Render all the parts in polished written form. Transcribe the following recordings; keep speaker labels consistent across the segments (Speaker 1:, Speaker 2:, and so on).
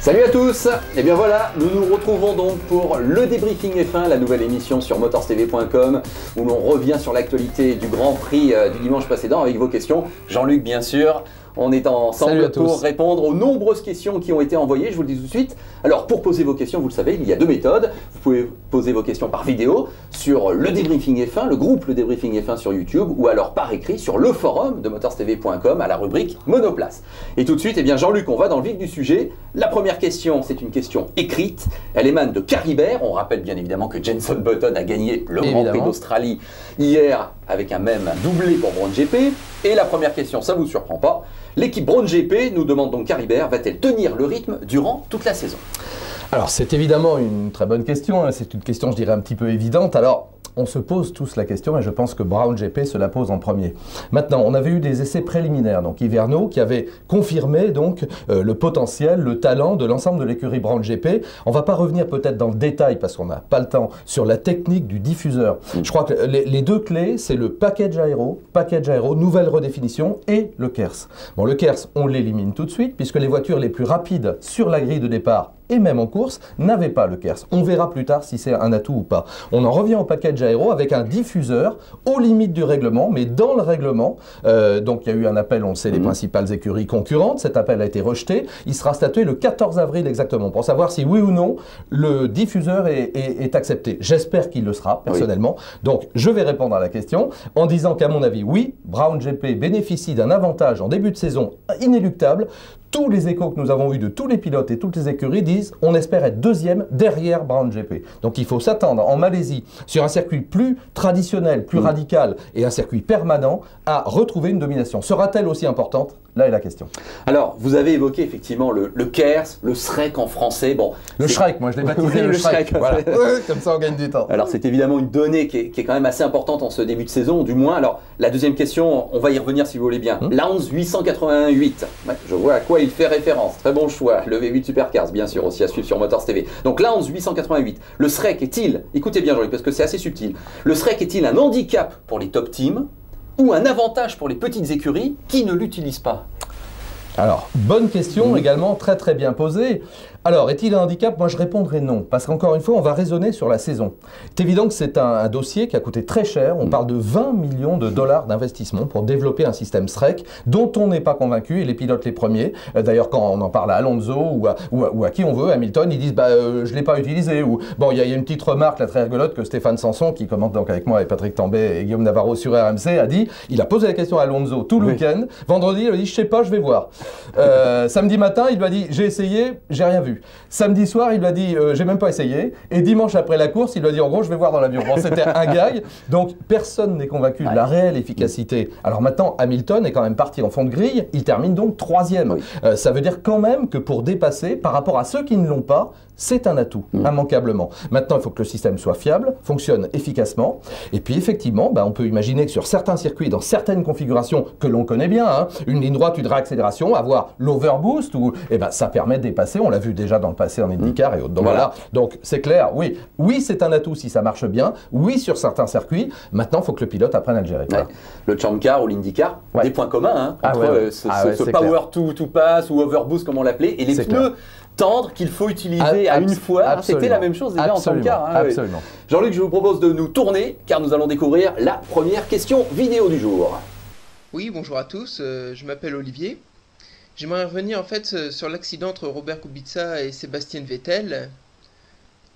Speaker 1: Salut à tous. Et bien voilà, nous nous retrouvons donc pour le débriefing F1, la nouvelle émission sur motorstv.com où l'on revient sur l'actualité du Grand Prix du dimanche précédent avec vos questions. Jean-Luc bien sûr. On est ensemble pour répondre aux nombreuses questions qui ont été envoyées, je vous le dis tout de suite. Alors pour poser vos questions, vous le savez, il y a deux méthodes. Vous pouvez poser vos questions par vidéo sur le débriefing F1, le groupe le débriefing F1 sur YouTube, ou alors par écrit sur le forum de motorstv.com à la rubrique Monoplace. Et tout de suite, eh bien Jean-Luc, on va dans le vif du sujet. La première question, c'est une question écrite. Elle émane de Caribert. On rappelle bien évidemment que Jenson Button a gagné le Grand Prix d'Australie hier avec un doublé pour Brown GP. Et la première question, ça ne vous surprend pas. L'équipe Brown GP, nous demande donc Caribert, va-t-elle tenir le rythme durant toute la saison?
Speaker 2: Alors c'est évidemment une très bonne question, hein. C'est une question je dirais un petit peu évidente. Alors on se pose tous la question et je pense que Brown GP se la pose en premier. Maintenant, on avait eu des essais préliminaires, donc hivernaux, qui avaient confirmé donc le potentiel, le talent de l'ensemble de l'écurie Brown GP. On ne va pas revenir peut-être dans le détail parce qu'on n'a pas le temps sur la technique du diffuseur. Je crois que les deux clés, c'est le package aéro, nouvelle redéfinition et le KERS. Bon, le KERS, on l'élimine tout de suite puisque les voitures les plus rapides sur la grille de départ et même en course, n'avaient pas le KERS. On verra plus tard si c'est un atout ou pas. On en revient au package aéro avec un diffuseur aux limites du règlement, mais dans le règlement, donc il y a eu un appel, on le sait, des principales écuries concurrentes, cet appel a été rejeté, il sera statué le 14 avril exactement, pour savoir si oui ou non, le diffuseur est accepté. J'espère qu'il le sera, personnellement. Oui. Donc je vais répondre à la question en disant qu'à mon avis, oui, Brown GP bénéficie d'un avantage en début de saison inéluctable. Tous les échos que nous avons eus de tous les pilotes et toutes les écuries disent on espère être deuxième derrière Brown GP. Donc il faut s'attendre en Malaisie, sur un circuit plus traditionnel, plus radical et un circuit permanent, à retrouver une domination. Sera-t-elle aussi importante? Là est la question.
Speaker 1: Alors, vous avez évoqué effectivement le KERS, le SREC en français. Bon,
Speaker 2: le Shrek, moi je l'ai baptisé le Shrek. Voilà. Comme ça on gagne du temps.
Speaker 1: Alors c'est évidemment une donnée qui est quand même assez importante en ce début de saison, du moins. Alors la deuxième question, on va y revenir si vous voulez bien. Lowndes 888, je vois à quoi il fait référence. Très bon choix. Le V8 Supercars, bien sûr, aussi à suivre sur Motors TV. Donc Lowndes 888, le SREC est-il, écoutez bien Jean-Luc, parce que c'est assez subtil, le SREC est-il un handicap pour les top teams ou un avantage pour les petites écuries qui ne l'utilisent pas?
Speaker 2: Alors, bonne question, également très très bien posée. Alors, est-il un handicap? Moi, je répondrai non, parce qu'encore une fois, on va raisonner sur la saison. C'est évident que c'est un dossier qui a coûté très cher. On parle de 20 millions de dollars d'investissement pour développer un système SREC dont on n'est pas convaincu, et les pilotes les premiers. D'ailleurs, quand on en parle à Alonso ou à qui on veut, Hamilton, ils disent je ne l'ai pas utilisé. Ou bon, il y a une petite remarque là, très rigolote que Stéphane Sanson, qui commente donc avec moi et Patrick Tambay et Guillaume Navarro sur RMC, a dit. Il a posé la question à Alonso tout le week-end. Vendredi, il a dit je sais pas, je vais voir. Samedi matin, il lui a dit j'ai essayé, j'ai rien vu. Samedi soir, il lui a dit j'ai même pas essayé. Et dimanche après la course, il lui a dit en gros je vais voir dans l'avion. Bon, c'était un gag. Donc personne n'est convaincu de la réelle efficacité. Alors maintenant, Hamilton est quand même parti en fond de grille. Il termine donc 3e. Ça veut dire quand même que pour dépasser, par rapport à ceux qui ne l'ont pas, c'est un atout, immanquablement. Maintenant, il faut que le système soit fiable, fonctionne efficacement. Et puis, effectivement, on peut imaginer que sur certains circuits, dans certaines configurations que l'on connaît bien, une ligne droite, une réaccélération, avoir l'overboost, ça permet de dépasser. On l'a vu déjà dans le passé en IndyCar et autres. Donc voilà. Donc c'est clair, oui. Oui, c'est un atout si ça marche bien. Oui, sur certains circuits. Maintenant, il faut que le pilote apprenne à le gérer.
Speaker 1: Le Champ Car ou l'IndyCar, des points communs entre ce power to pass ou overboost, comme on l'appelait, et les pneus tendres qu'il faut utiliser à une fois. C'était la même chose déjà en Champ Car.
Speaker 2: Absolument.
Speaker 1: Jean-Luc, je vous propose de nous tourner car nous allons découvrir la première question vidéo du jour.
Speaker 3: Oui, bonjour à tous, je m'appelle Olivier. J'aimerais revenir en fait sur l'accident entre Robert Kubica et Sébastien Vettel.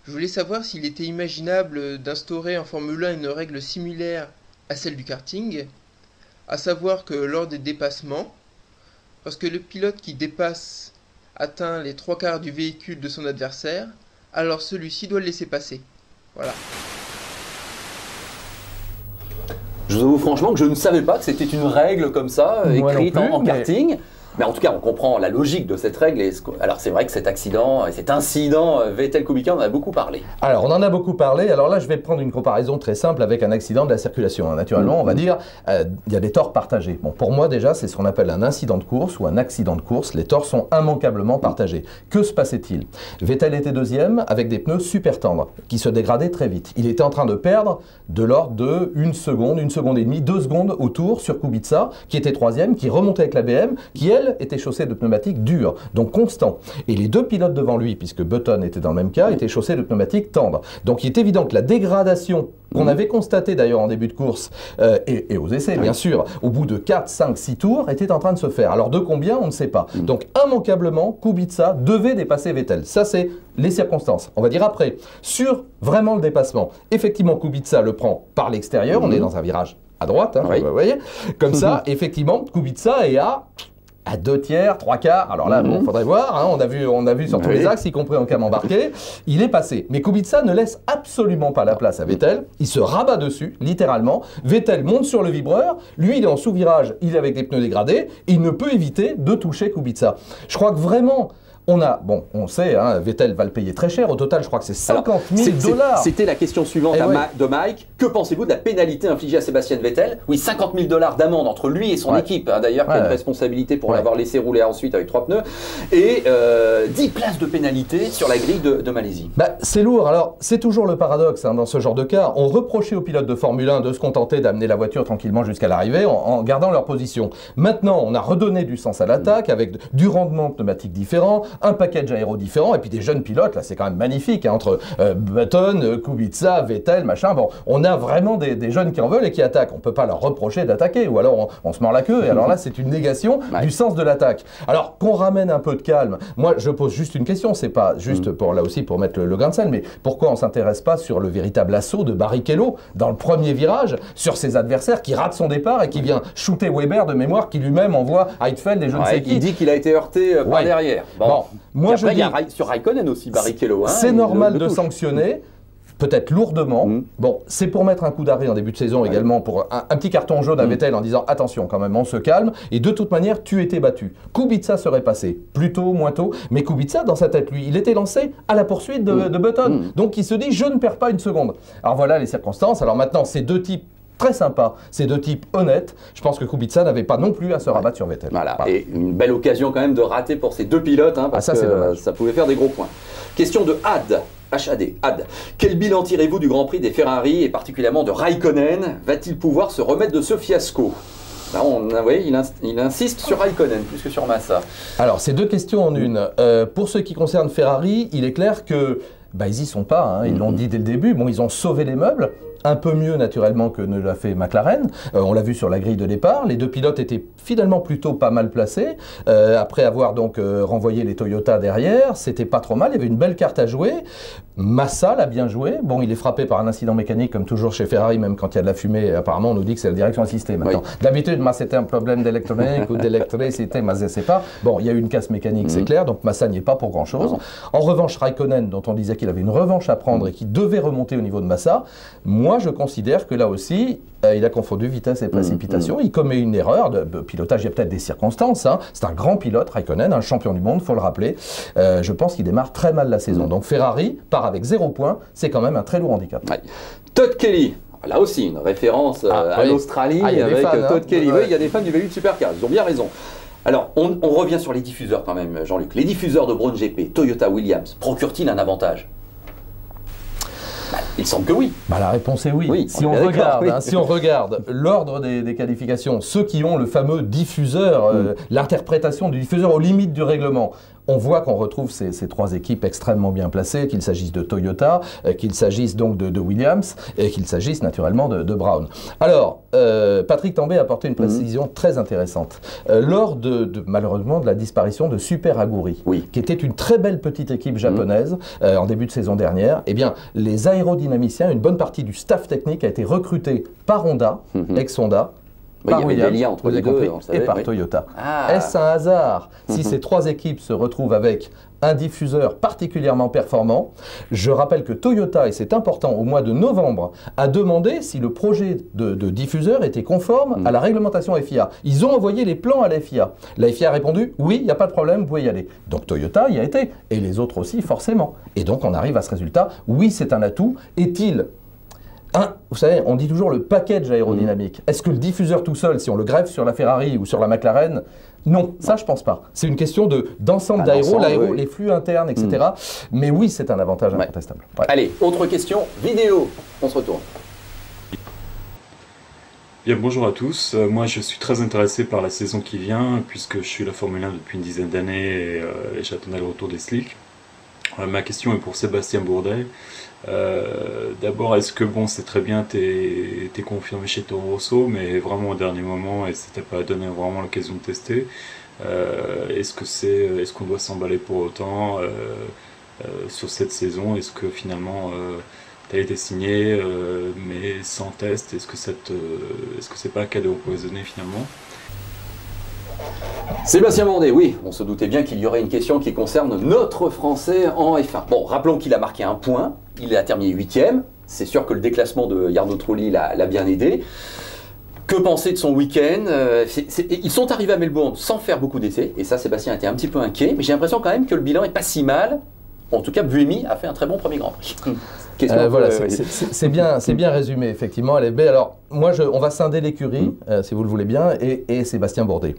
Speaker 3: Je voulais savoir s'il était imaginable d'instaurer en Formule 1 une règle similaire à celle du karting, à savoir que lors des dépassements, lorsque le pilote qui dépasse atteint les 3/4 du véhicule de son adversaire, alors celui-ci doit le laisser passer. Voilà.
Speaker 1: Je vous avoue franchement que je ne savais pas que c'était une règle comme ça, écrite en karting. Mais en tout cas, on comprend la logique de cette règle. Alors, c'est vrai que cet accident, cet incident Vettel-Kubica, on en a beaucoup parlé.
Speaker 2: Alors, on en a beaucoup parlé. Alors là, je vais prendre une comparaison très simple avec un accident de la circulation. Naturellement, on va dire, il y a des torts partagés. Bon, pour moi, déjà, c'est ce qu'on appelle un incident de course ou un accident de course. Les torts sont immanquablement partagés. Que se passait-il? Vettel était deuxième avec des pneus super tendres qui se dégradaient très vite. Il était en train de perdre de l'ordre de 1 seconde et demie, 2 secondes au tour sur Kubica, qui était troisième, qui remontait avec la BM, qui, elle, Vettel était chaussé de pneumatiques durs, donc constants. Et les deux pilotes devant lui, puisque Button était dans le même cas, étaient chaussés de pneumatiques tendres. Donc il est évident que la dégradation qu'on avait constatée d'ailleurs en début de course, et aux essais bien sûr, au bout de 4, 5, 6 tours, était en train de se faire. Alors de combien, on ne sait pas. Donc immanquablement, Kubica devait dépasser Vettel. Ça c'est les circonstances. On va dire après, sur vraiment le dépassement, effectivement Kubica le prend par l'extérieur, on est dans un virage à droite, hein, vous voyez, comme ça, effectivement, Kubica est à 2 tiers, 3 quarts, alors là, bon, faudrait voir, hein, on a vu sur tous les axes, y compris en cam embarqué, il est passé. Mais Kubica ne laisse absolument pas la place à Vettel, il se rabat dessus, littéralement, Vettel monte sur le vibreur, lui il est en sous-virage, il est avec les pneus dégradés, et il ne peut éviter de toucher Kubica. Je crois que vraiment... on sait, hein, Vettel va le payer très cher. Au total, je crois que c'est 50 000 $.
Speaker 1: C'était la question suivante de Mike. Que pensez-vous de la pénalité infligée à Sébastien Vettel? Oui, 50 000 $ d'amende entre lui et son équipe, hein, d'ailleurs, qui a une responsabilité pour l'avoir laissé rouler ensuite avec 3 pneus. Et 10 places de pénalité sur la grille de Malaisie.
Speaker 2: Bah, c'est lourd. Alors, c'est toujours le paradoxe hein, dans ce genre de cas. On reprochait aux pilotes de Formule 1 de se contenter d'amener la voiture tranquillement jusqu'à l'arrivée en gardant leur position. Maintenant, on a redonné du sens à l'attaque avec du rendement pneumatique différent, un package aéro différent, et puis des jeunes pilotes, là c'est quand même magnifique, hein, entre Button, Kubica, Vettel, machin, bon, on a vraiment des jeunes qui en veulent et qui attaquent, on peut pas leur reprocher d'attaquer, ou alors on se mord la queue, et alors là c'est une négation du sens de l'attaque. Alors qu'on ramène un peu de calme, moi je pose juste une question, c'est pas juste pour là aussi pour mettre le grain de sel, mais pourquoi on s'intéresse pas sur le véritable assaut de Barrichello dans le premier virage, sur ses adversaires qui ratent son départ et qui vient shooter Weber de mémoire, qui lui-même envoie Heidfeld et je ne sais qui.
Speaker 1: Il dit qu'il a été heurté par derrière.
Speaker 2: Bon. Moi,
Speaker 1: après, il y a sur Raikkonen aussi, Barrichello. Hein,
Speaker 2: c'est normal de sanctionner, peut-être lourdement. Bon, c'est pour mettre un coup d'arrêt en début de saison également, pour un petit carton jaune à Vettel en disant attention quand même, on se calme. Et de toute manière, tu étais battu. Kubica serait passé, plus tôt, moins tôt. Mais Kubica, dans sa tête, lui, il était lancé à la poursuite de Button. Donc il se dit je ne perds pas une seconde. Alors voilà les circonstances. Alors maintenant, ces deux types très sympa, ces deux types honnêtes, je pense que Kubica n'avait pas non plus à se rabattre sur Vettel.
Speaker 1: Voilà, et une belle occasion quand même de rater pour ces deux pilotes, hein, parce que ça pouvait faire des gros points. Question de Had. Had. Quel bilan tirez-vous du Grand Prix des Ferrari et particulièrement de Raikkonen? Va-t-il pouvoir se remettre de ce fiasco? Là, vous voyez, il insiste sur Raikkonen plus que sur Massa.
Speaker 2: Alors, c'est deux questions en une. Pour ce qui concerne Ferrari, il est clair que ils y sont pas, hein, ils l'ont dit dès le début. Bon, ils ont sauvé les meubles. Un peu mieux naturellement que ne l'a fait McLaren, on l'a vu sur la grille de départ, les deux pilotes étaient finalement plutôt pas mal placés, après avoir donc renvoyé les Toyota derrière, c'était pas trop mal, il y avait une belle carte à jouer, Massa l'a bien joué, bon il est frappé par un incident mécanique comme toujours chez Ferrari, même quand il y a de la fumée, apparemment on nous dit que c'est la direction assistée maintenant. D'habitude, c'était un problème d'électronique ou d'électricité, mais je sais pas, bon il y a eu une casse mécanique c'est clair, donc Massa n'y est pas pour grand chose. En revanche Raikkonen, dont on disait qu'il avait une revanche à prendre et qui devait remonter au niveau de Massa, moi je considère que là aussi, il a confondu vitesse et précipitation. Il commet une erreur de pilotage, il y a peut-être des circonstances. Hein. C'est un grand pilote, Raikkonen, un champion du monde, il faut le rappeler. Je pense qu'il démarre très mal la saison. Donc Ferrari part avec 0 point, c'est quand même un très lourd handicap.
Speaker 1: Todd Kelly, là aussi une référence à l'Australie avec fans, Todd Kelly. Oui, il y a des fans du VW de Supercar, ils ont bien raison. Alors, on revient sur les diffuseurs quand même, Jean-Luc. Les diffuseurs de Brown GP, Toyota, Williams, procurent-ils un avantage? Il semble que oui.
Speaker 2: La réponse est oui. Si on regarde l'ordre des qualifications, ceux qui ont le fameux diffuseur, l'interprétation du diffuseur aux limites du règlement, on voit qu'on retrouve ces trois équipes extrêmement bien placées, qu'il s'agisse de Toyota, qu'il s'agisse donc de Williams, et qu'il s'agisse naturellement de Brown. Alors, Patrick Tambay a apporté une précision très intéressante. Lors malheureusement de la disparition de Super Aguri, qui était une très belle petite équipe japonaise en début de saison dernière, eh bien, les aérodynamiciens, une bonne partie du staff technique a été recruté par Honda, ex-Honda, par Williams, entre les deux, et par Toyota. Est-ce un hasard si ces trois équipes se retrouvent avec un diffuseur particulièrement performant? Je rappelle que Toyota, et c'est important, au mois de novembre, a demandé si le projet de diffuseur était conforme à la réglementation FIA. Ils ont envoyé les plans à la FIA. La FIA a répondu « Oui, il n'y a pas de problème, vous pouvez y aller ». Donc Toyota y a été, et les autres aussi, forcément. Et donc on arrive à ce résultat. Oui, c'est un atout. Est-il... vous savez, on dit toujours le package aérodynamique. Est-ce que le diffuseur tout seul, si on le greffe sur la Ferrari ou sur la McLaren, non, ça je pense pas. C'est une question d'ensemble d'aéro, les flux internes, etc. Mais oui, c'est un avantage incontestable.
Speaker 1: Allez, autre question, vidéo, on se retourne.
Speaker 4: Bien, bonjour à tous. Moi, je suis très intéressé par la saison qui vient, puisque je suis la Formule 1 depuis une dizaine d'années et j'attendais le retour des slicks. Ma question est pour Sébastien Bourdet. D'abord, est-ce que, bon, c'est très bien, t'es confirmé chez Toro Rosso, mais vraiment au dernier moment, et ça t'a pas donné vraiment l'occasion de tester. Est-ce qu'on doit s'emballer pour autant sur cette saison? Est-ce que finalement tu as été signé mais sans test? Est-ce que c'est pas un cadeau empoisonné finalement?
Speaker 1: Sébastien Bourdet, oui, on se doutait bien qu'il y aurait une question qui concerne notre Français en F1. Bon, rappelons qu'il a marqué un point, il a terminé 8e, c'est sûr que le déclassement de Jarno Trulli l'a bien aidé. Que penser de son week-end? Ils sont arrivés à Melbourne sans faire beaucoup d'essais, et ça Sébastien était un petit peu inquiet, mais j'ai l'impression quand même que le bilan est pas si mal. En tout cas, Buemi a fait un très bon premier Grand Prix.
Speaker 2: Voilà, c'est bien résumé, effectivement. LFB. Alors, moi, on va scinder l'écurie, si vous le voulez bien, et Sébastien Bourdet.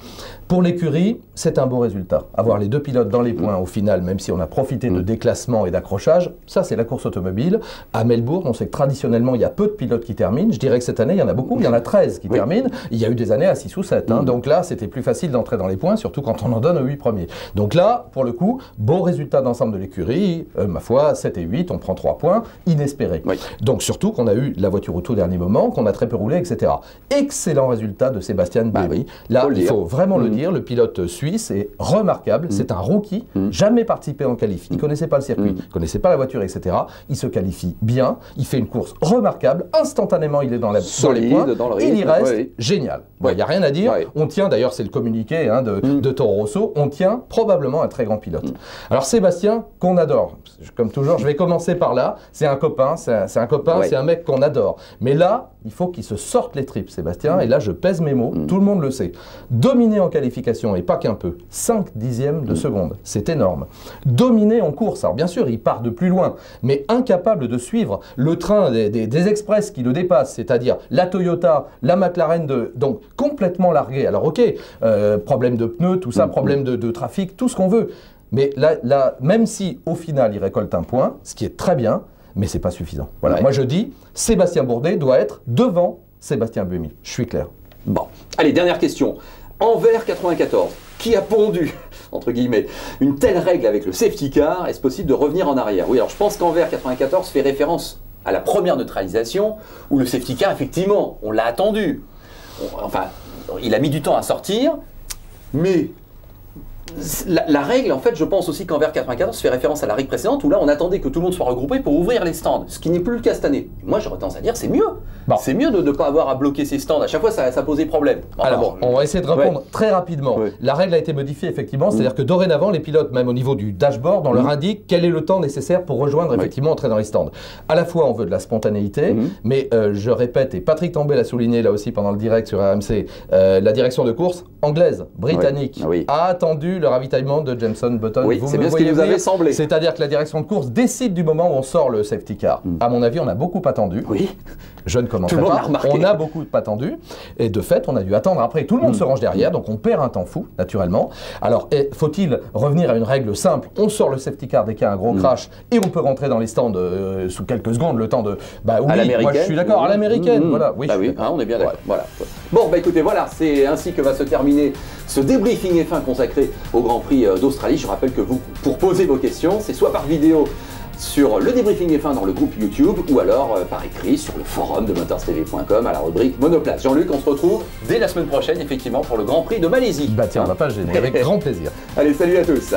Speaker 2: Pour l'écurie, c'est un beau résultat. Avoir les deux pilotes dans les points au final, même si on a profité de déclassement et d'accrochage, ça, c'est la course automobile. À Melbourne, on sait que traditionnellement, il y a peu de pilotes qui terminent. Je dirais que cette année, il y en a beaucoup. Il y en a 13 qui terminent. Il y a eu des années à 6 ou 7. Donc là, c'était plus facile d'entrer dans les points, surtout quand on en donne aux 8 premiers. Donc là, pour le coup, beau résultat d'ensemble de l'écurie. Ma foi, 7 et 8, on prend 3 points. Inespéré. Donc surtout qu'on a eu la voiture au tout dernier moment, qu'on a très peu roulé, etc. Excellent résultat de Sébastien Buemi. Là, il faut vraiment le dire, le pilote suisse est remarquable. C'est un rookie, jamais participé en qualif. Il ne connaissait pas le circuit, il ne connaissait pas la voiture, etc. Il se qualifie bien, il fait une course remarquable. Instantanément, il est dans les points. Il y reste génial. Il n'y a rien à dire. On tient, d'ailleurs, c'est le communiqué de Toro Rosso, on tient probablement un très grand pilote. Alors Sébastien, qu'on adore. Comme toujours, je vais commencer par là. C'est un copain, c'est un mec qu'on adore. Mais là, il faut qu'il se sorte les tripes, Sébastien. Et là, je pèse mes mots, tout le monde le sait. Dominer en qualification, et pas qu'un peu, 5 dixièmes de seconde, c'est énorme. Dominer en course, alors bien sûr, il part de plus loin, mais incapable de suivre le train des express qui le dépassent, c'est-à-dire la Toyota, la McLaren, donc complètement largué. Alors ok, problème de pneus, tout ça, problème de trafic, tout ce qu'on veut. Mais là, même si au final il récolte un point, ce qui est très bien, mais c'est pas suffisant. Voilà. Moi je dis, Sébastien Bourdet doit être devant Sébastien Buemi. Je suis clair.
Speaker 1: Bon, allez, dernière question. Anvers 94, qui a pondu, entre guillemets, une telle règle avec le safety car? Est-ce possible de revenir en arrière? Oui, alors je pense qu'Anvers 94 fait référence à la première neutralisation, où le safety car, effectivement, on l'a attendu. Enfin, il a mis du temps à sortir, mais la règle, en fait, je pense aussi qu'Anvers 94 fait référence à la règle précédente où là, on attendait que tout le monde soit regroupé pour ouvrir les stands, ce qui n'est plus le cas cette année. Moi, j'aurais tendance à dire c'est mieux. Bon. C'est mieux de ne pas avoir à bloquer ces stands. À chaque fois, ça posait problème. Enfin,
Speaker 2: alors, on va essayer de répondre très rapidement. La règle a été modifiée, effectivement. C'est-à-dire que dorénavant, les pilotes, même au niveau du dashboard, on leur indique quel est le temps nécessaire pour rejoindre, effectivement, entrer dans les stands. À la fois, on veut de la spontanéité, mais je répète, et Patrick Tambay l'a souligné là aussi pendant le direct sur RMC, la direction de course anglaise, britannique, a attendu le ravitaillement de Jenson Button.
Speaker 1: Oui, c'est bien ce qui nous avait semblé.
Speaker 2: C'est-à-dire que la direction de course décide du moment où on sort le safety car. À mon avis, on a beaucoup attendu. Je ne commenterai pas. On a beaucoup attendu. Et de fait, on a dû attendre après. Tout le monde se range derrière, donc on perd un temps fou, naturellement. Alors, faut-il revenir à une règle simple? On sort le safety car dès qu'il y a un gros crash et on peut rentrer dans les stands sous quelques secondes, le temps de... Bah oui, moi je suis d'accord, à l'américaine. Voilà, oui,
Speaker 1: on est bien d'accord. Voilà. Bon, bah écoutez, voilà, c'est ainsi que va se terminer ce débriefing F1 consacré au Grand Prix d'Australie. Je rappelle que pour poser vos questions, c'est soit par vidéo sur le débriefing F1 dans le groupe YouTube ou alors par écrit sur le forum de motorstv.com à la rubrique Monoplace. Jean-Luc, on se retrouve dès la semaine prochaine effectivement pour le Grand Prix de Malaisie.
Speaker 2: Bah tiens, on va pas se gêner, avec grand plaisir.
Speaker 1: Allez, salut à tous.